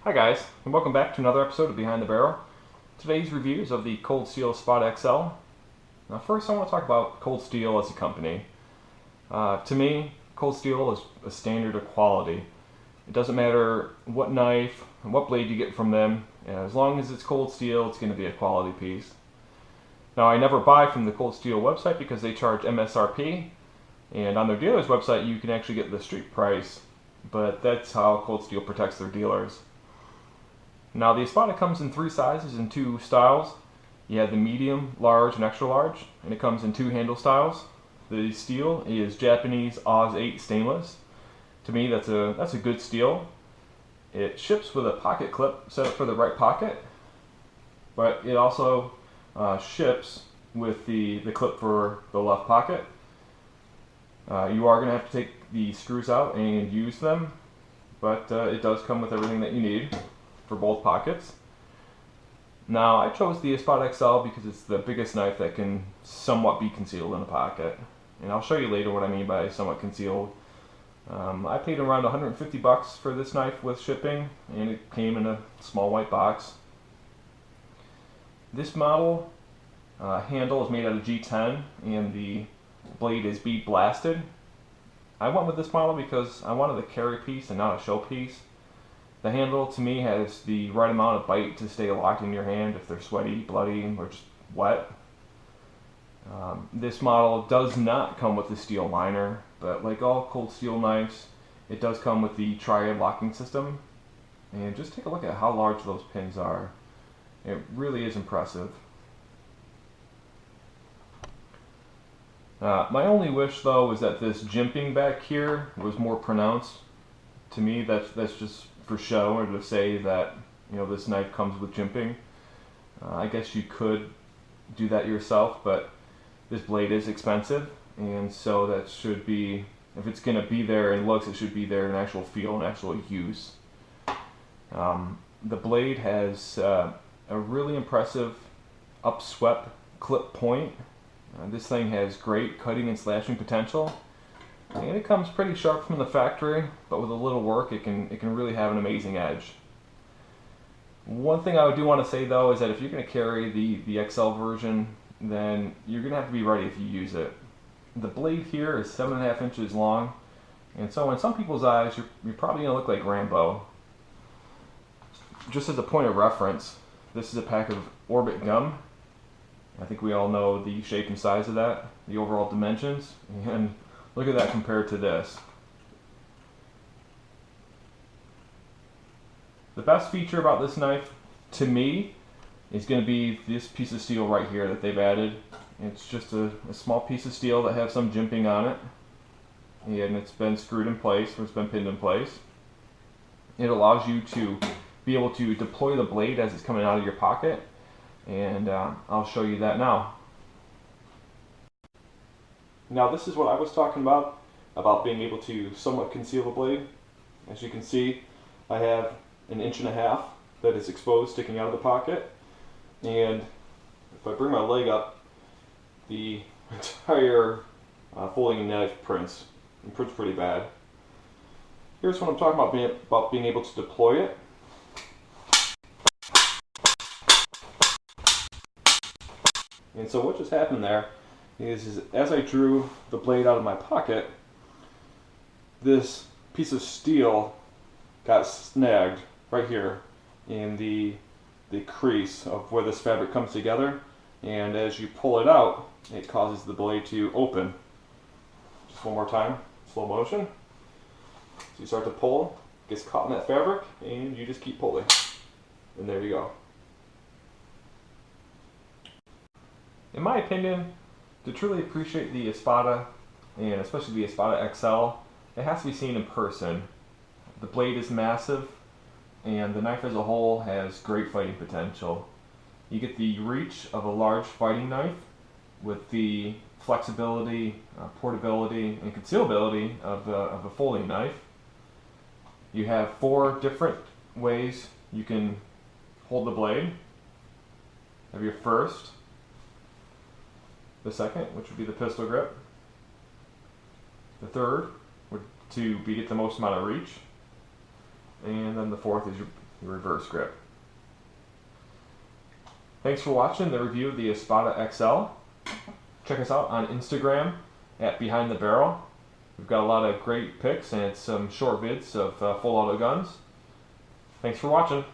Hi guys, and welcome back to another episode of Behind the Barrel. Today's review is of the Cold Steel Espada XL. Now first I want to talk about Cold Steel as a company. To me, Cold Steel is a standard of quality. It doesn't matter what knife and what blade you get from them, as long as it's Cold Steel, it's going to be a quality piece. Now I never buy from the Cold Steel website because they charge MSRP, and on their dealer's website you can actually get the street price, but that's how Cold Steel protects their dealers. Now the Espada comes in 3 sizes and 2 styles. You have the medium, large, and extra large, and it comes in 2 handle styles. The steel is Japanese Oz 8 stainless. To me, that's a good steel. It ships with a pocket clip set up for the right pocket, but it also ships with the clip for the left pocket. You are going to have to take the screws out and use them, but it does come with everything that you need for both pockets. Now I chose the Espada XL because it's the biggest knife that can somewhat be concealed in a pocket, and I'll show you later what I mean by somewhat concealed. I paid around 150 bucks for this knife with shipping, and it came in a small white box. This model handle is made out of G10 and the blade is bead blasted. I went with this model because I wanted a carry piece and not a show piece. The handle to me has the right amount of bite to stay locked in your hand if they're sweaty, bloody, or just wet. This model does not come with the steel liner, but like all Cold Steel knives, it does come with the triad locking system. And just take a look at how large those pins are. It really is impressive. My only wish though is that this jimping back here was more pronounced. To me, that's just for show, or to say that this knife comes with jimping. I guess you could do that yourself, but this blade is expensive, and so that should be, if it's going to be there in looks, it should be there in actual feel and actual use. The blade has a really impressive upswept clip point. This thing has great cutting and slashing potential, and it comes pretty sharp from the factory, but with a little work it can really have an amazing edge. One thing I do want to say though is that if you're going to carry the XL version, then you're going to have to be ready if you use it. The blade here is 7.5 inches long, and so in some people's eyes you're probably going to look like Rambo. Just as a point of reference, this is a pack of Orbit gum. I think we all know the shape and size of that, the overall dimensions, and look at that compared to this. The best feature about this knife, to me, is going to be this piece of steel right here that they've added. It's just a small piece of steel that has some jimping on it, and it's been screwed in place, or it's been pinned in place. It allows you to be able to deploy the blade as it's coming out of your pocket, and I'll show you that now. Now this is what I was talking about being able to somewhat conceal the blade. As you can see, I have 1.5 inches that is exposed sticking out of the pocket, and if I bring my leg up, the entire folding knife prints pretty bad. Here's what I'm talking about being able to deploy it. And so what just happened there is as I drew the blade out of my pocket, this piece of steel got snagged right here in the crease of where this fabric comes together, and as you pull it out, it causes the blade to open. Just one more time, slow motion. So you start to pull, it gets caught in that fabric, and you just keep pulling, and there you go. In my opinion, to truly appreciate the Espada, and especially the Espada XL, it has to be seen in person. The blade is massive, and the knife as a whole has great fighting potential. You get the reach of a large fighting knife with the flexibility, portability, and concealability of a folding knife. You have 4 different ways you can hold the blade. You have your first, the second, which would be the pistol grip. The third would to get the most amount of reach. And then the fourth is the reverse grip. Thanks for watching the review of the Espada XL. Check us out on Instagram at Behind the Barrel. We've got a lot of great pics and some short vids of full auto guns. Thanks for watching.